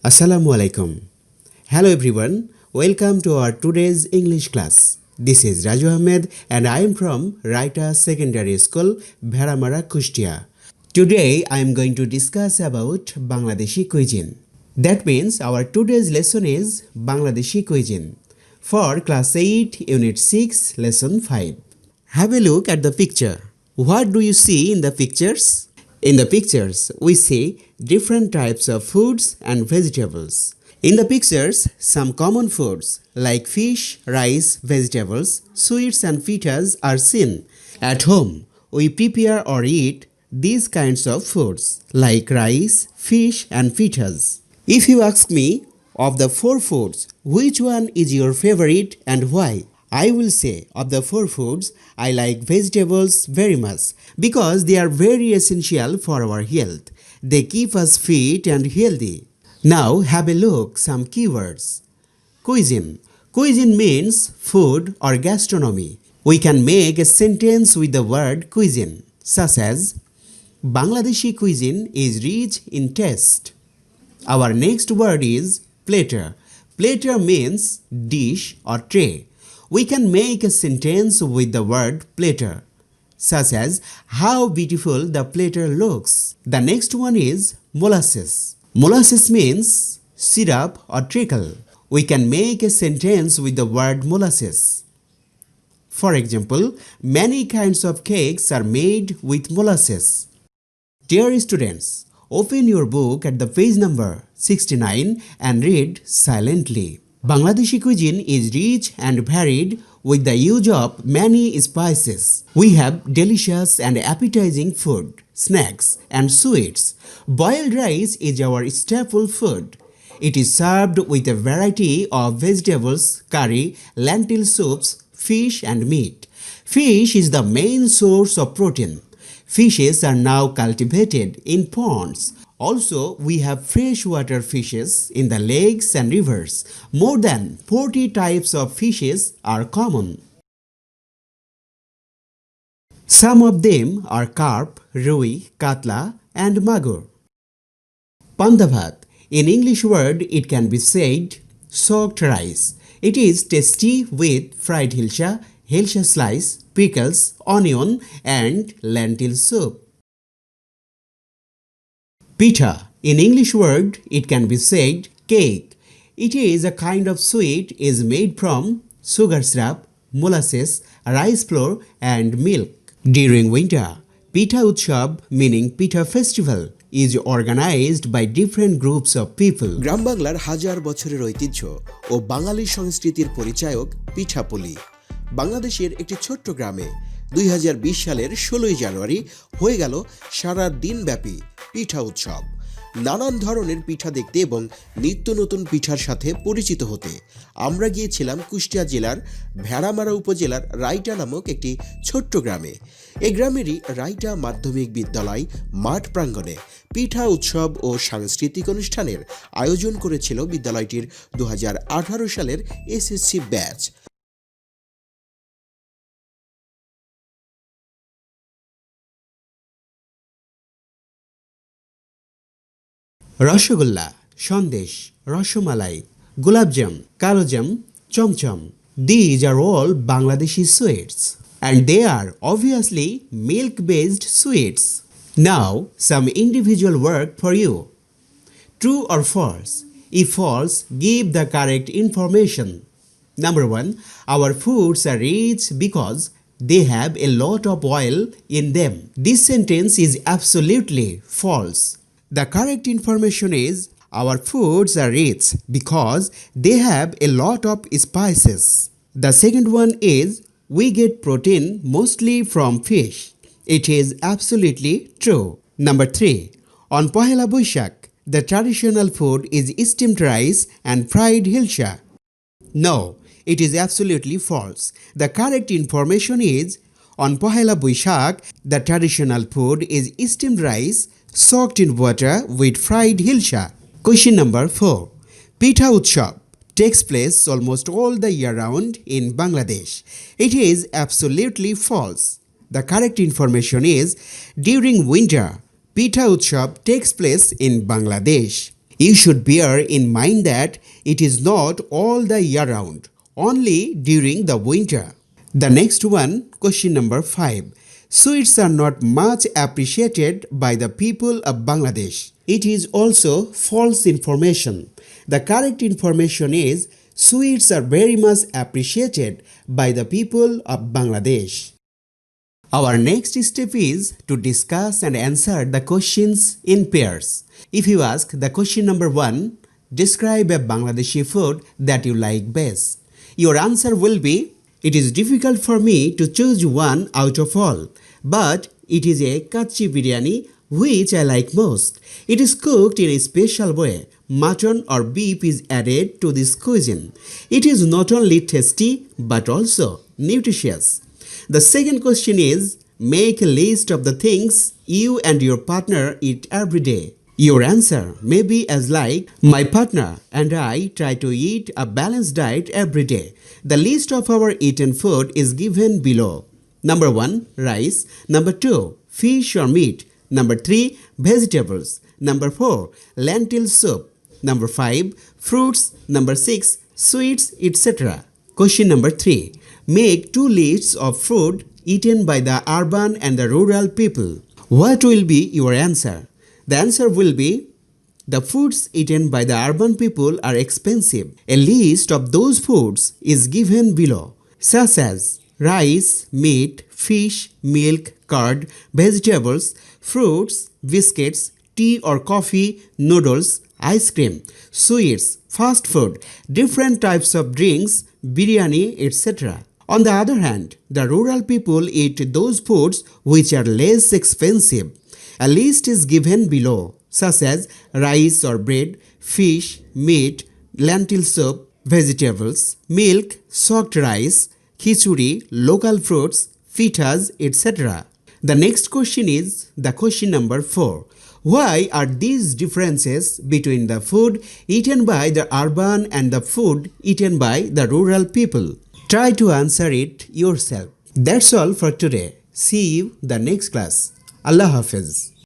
Assalamu alaikum. Hello everyone. Welcome to our today's English class. This is Raju Ahmed and I am from Raita Secondary School, Bheramara, Kushtia. Today I am going to discuss about Bangladeshi cuisine. That means our today's lesson is Bangladeshi cuisine for class 8, unit 6, lesson 5. Have a look at the picture. What do you see in the pictures? In the pictures, we see different types of foods and vegetables. In the pictures, some common foods like fish, rice, vegetables, sweets and pitas are seen. At home, we prepare or eat these kinds of foods like rice, fish and pitas. If you ask me, of the four foods, which one is your favorite and why? I will say of the four foods, I like vegetables very much because they are very essential for our health. They keep us fit and healthy. Now have a look some keywords. Cuisine. Cuisine means food or gastronomy. We can make a sentence with the word cuisine, such as Bangladeshi cuisine is rich in taste. Our next word is platter. Platter means dish or tray. We can make a sentence with the word platter, such as how beautiful the platter looks. The next one is molasses. Molasses means syrup or treacle. We can make a sentence with the word molasses. For example, many kinds of cakes are made with molasses. Dear students, open your book at the page number 69 and read silently. Bangladeshi cuisine is rich and varied with the use of many spices. We have delicious and appetizing food, snacks and sweets. Boiled rice is our staple food. It is served with a variety of vegetables, curry, lentil soups, fish and meat. Fish is the main source of protein. Fishes are now cultivated in ponds. Also, we have freshwater fishes in the lakes and rivers. More than 40 types of fishes are common. Some of them are carp, rui, katla and magur. Pandavat. In English word, it can be said soaked rice. It is tasty with fried hilsa, hilsa slice, pickles, onion and lentil soup. Pita. In English word, it can be said cake. It is a kind of sweet is made from sugar syrup, molasses, rice flour and milk. During winter, Pita Utsav meaning Pita festival is organized by different groups of people. গ্রাম বাংলার হাজার বছরের ঐতিহ্য ও বাঙালি সংস্কৃতির পরিচায়ক পিঠাপুলি। বাংলাদেশের একটি ছোট্ট গ্রামে 2020 সালের 16 জানুয়ারি হয়ে গেল সারা দিনব্যাপী পিঠা উৎসব। নানান ধরনের পিঠা দেখতে এবং নিত্য নতুন পিঠার সাথে পরিচিত হতে আমরা গিয়েছিলাম কুষ্টিয়া জেলার ভেড়ামারা উপজেলার রাইটা নামক একটি ছোট্ট গ্রামে। এই গ্রামেরই রাইটা মাধ্যমিক বিদ্যালয় মাঠ প্রাঙ্গণে পিঠা উৎসব ও সাংস্কৃতিক অনুষ্ঠানের আয়োজন করেছিল বিদ্যালয়টির 2018 সালের SSC batch. Rasgulla, Sandesh, Rasmalai, Gulabjam, Kalojam, Chomchom. These are all Bangladeshi sweets and they are obviously milk-based sweets. Now some individual work for you. True or false? If false, give the correct information. Number 1. Our foods are rich because they have a lot of oil in them. This sentence is absolutely false. The correct information is our foods are rich because they have a lot of spices. The second one is we get protein mostly from fish. It is absolutely true. Number 3. On Pohela Boishak, the traditional food is steamed rice and fried hilsa. No, it is absolutely false. The correct information is on Pohela Boishak, the traditional food is steamed rice soaked in water with fried hilsa. Question number 4. Pita Utsav takes place almost all the year round in Bangladesh. It is absolutely false. The correct information is during winter, Pita Utsav takes place in Bangladesh. You should bear in mind that it is not all the year round, only during the winter. The next one, question number 5. Sweets are not much appreciated by the people of Bangladesh. It is also false information. The correct information is sweets are very much appreciated by the people of Bangladesh. Our next step is to discuss and answer the questions in pairs. If you ask the question number 1, describe a Bangladeshi food that you like best. Your answer will be, it is difficult for me to choose one out of all, but it is a kachi biryani which I like most. It is cooked in a special way. Mutton or beef is added to this cuisine. It is not only tasty but also nutritious. The second question is, make a list of the things you and your partner eat every day. Your answer may be as like, my partner and I try to eat a balanced diet every day. The list of our eaten food is given below. Number 1, rice. Number 2, fish or meat. Number 3, vegetables. Number 4, lentil soup. Number 5, fruits. Number 6, sweets, etc. Question number 3. Make 2 lists of food eaten by the urban and the rural people. What will be your answer? The answer will be, the foods eaten by the urban people are expensive. A list of those foods is given below, such as rice, meat, fish, milk, curd, vegetables, fruits, biscuits, tea or coffee, noodles, ice cream, sweets, fast food, different types of drinks, biryani, etc. On the other hand, the rural people eat those foods which are less expensive. A list is given below, such as rice or bread, fish, meat, lentil soup, vegetables, milk, soaked rice, khichuri, local fruits, pitas, etc. The next question is the question number 4. Why are these differences between the food eaten by the urban and the food eaten by the rural people? Try to answer it yourself. That's all for today. See you the next class. Allah Hafiz.